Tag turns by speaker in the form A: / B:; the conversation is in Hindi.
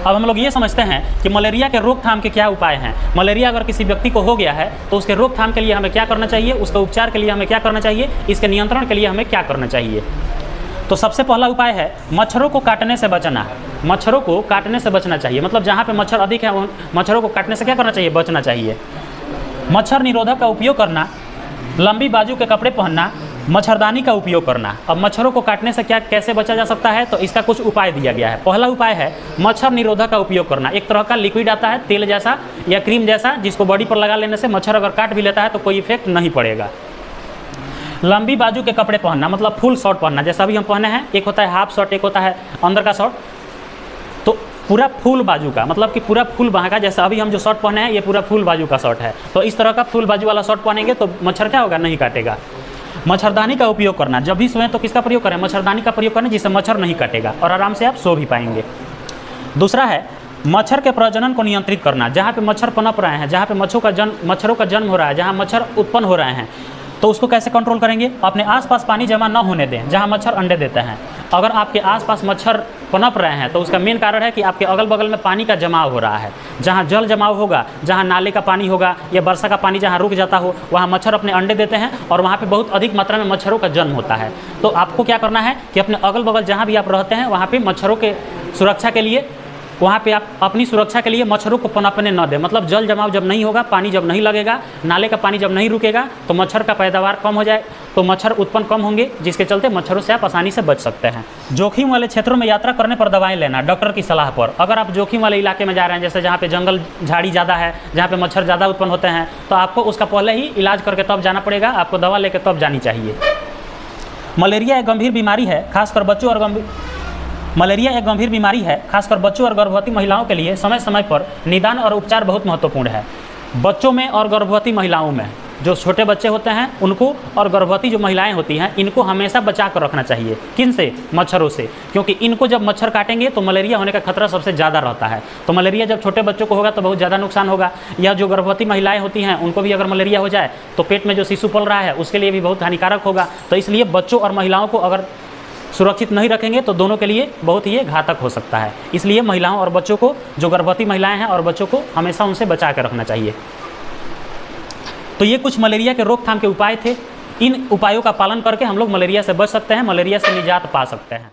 A: अब हम लोग ये समझते हैं कि मलेरिया के रोकथाम के क्या उपाय हैं। मलेरिया अगर किसी व्यक्ति को हो गया है तो उसके रोकथाम के लिए हमें क्या करना चाहिए, उसके उपचार के लिए हमें क्या करना चाहिए, इसके नियंत्रण के लिए हमें क्या करना चाहिए। तो सबसे पहला उपाय है मच्छरों को काटने से बचना। मच्छरों को काटने से बचना चाहिए, मतलब जहाँ पे मच्छर अधिक है उन मच्छरों को काटने से क्या करना चाहिए, बचना चाहिए। मच्छर निरोधक का उपयोग करना, लंबी बाजू के कपड़े पहनना, मच्छरदानी का उपयोग करना। अब मच्छरों को काटने से क्या कैसे बचा जा सकता है, तो इसका कुछ उपाय दिया गया है। पहला उपाय है मच्छर निरोधक का उपयोग करना। एक तरह का लिक्विड आता है तेल जैसा या क्रीम जैसा, जिसको बॉडी पर लगा लेने से मच्छर अगर काट भी लेता है तो कोई इफेक्ट नहीं पड़ेगा। लंबी बाजू के कपड़े पहनना, मतलब फुल शॉर्ट पहनना, जैसा अभी हम पहने हैं। एक होता है हाफ शॉर्ट, एक होता है अंदर का शॉर्ट। तो पूरा फुल बाजू का, मतलब कि पूरा फुल बाह का, जैसा अभी हम जो शॉर्ट पहने हैं ये पूरा फुल बाजू का शॉर्ट है। तो इस तरह का फुल बाजू वाला शॉर्ट पहनेंगे तो मच्छर क्या होगा, नहीं काटेगा। मच्छरदानी का उपयोग करना, जब भी सोएं तो किसका प्रयोग करें, मच्छरदानी का प्रयोग करें, जिससे मच्छर नहीं काटेगा और आराम से आप सो भी पाएंगे। दूसरा है मच्छर के प्रजनन को नियंत्रित करना। जहाँ पे मच्छर पनप रहे हैं, जहाँ पे मच्छरों का जन्म हो रहा है, जहाँ मच्छर उत्पन्न हो रहे हैं, तो उसको कैसे कंट्रोल करेंगे। अपने आसपास पानी जमा न होने दें जहाँ मच्छर अंडे देते हैं। अगर आपके आसपास मच्छर पनप रहे हैं तो उसका मेन कारण है कि आपके अगल बगल में पानी का जमाव हो रहा है। जहाँ जल जमाव होगा, जहाँ नाले का पानी होगा या वर्षा का पानी जहाँ रुक जाता हो, वहाँ मच्छर अपने अंडे देते हैं और वहाँ पे बहुत अधिक मात्रा में मच्छरों का जन्म होता है। तो आपको क्या करना है कि अपने अगल बगल जहाँ भी आप रहते हैं वहाँ पे मच्छरों के सुरक्षा के लिए, वहाँ पे आप अपनी सुरक्षा के लिए मच्छरों को पनपने न दें। मतलब जल जमाव जब नहीं होगा, पानी जब नहीं लगेगा, नाले का पानी जब नहीं रुकेगा, तो मच्छर का पैदावार कम हो जाए, तो मच्छर उत्पन्न कम होंगे, जिसके चलते मच्छरों से आप आसानी से बच सकते हैं। जोखिम वाले क्षेत्रों में यात्रा करने पर दवाएं लेना, डॉक्टर की सलाह पर। अगर आप जोखिम वाले इलाके में जा रहे हैं, जैसे जहाँ पे जंगल झाड़ी ज़्यादा है, जहाँ पे मच्छर ज़्यादा उत्पन्न होते हैं, तो आपको उसका पहले ही इलाज करके तब जाना पड़ेगा, आपको दवा लेकर तब जानी चाहिए। मलेरिया एक गंभीर बीमारी है, खासकर बच्चों और मलेरिया एक गंभीर बीमारी है, खासकर बच्चों और गर्भवती महिलाओं के लिए समय समय पर निदान और उपचार बहुत महत्वपूर्ण है। बच्चों में और गर्भवती महिलाओं में, जो छोटे बच्चे होते हैं उनको, और गर्भवती जो महिलाएं होती हैं, इनको हमेशा बचा कर रखना चाहिए। किन से, मच्छरों से, क्योंकि इनको जब मच्छर काटेंगे तो मलेरिया होने का खतरा सबसे ज़्यादा रहता है। तो मलेरिया जब छोटे बच्चों को होगा तो बहुत ज़्यादा नुकसान होगा। या जो गर्भवती महिलाएं होती हैं उनको भी अगर मलेरिया हो जाए तो पेट में जो शिशु पल रहा है उसके लिए भी बहुत हानिकारक होगा। तो इसलिए बच्चों और महिलाओं को अगर सुरक्षित नहीं रखेंगे तो दोनों के लिए बहुत ही घातक हो सकता है। इसलिए महिलाओं और बच्चों को, जो गर्भवती महिलाएं हैं और बच्चों को, हमेशा उनसे बचा कर रखना चाहिए। तो ये कुछ मलेरिया के रोकथाम के उपाय थे। इन उपायों का पालन करके हम लोग मलेरिया से बच सकते हैं, मलेरिया से निजात पा सकते हैं।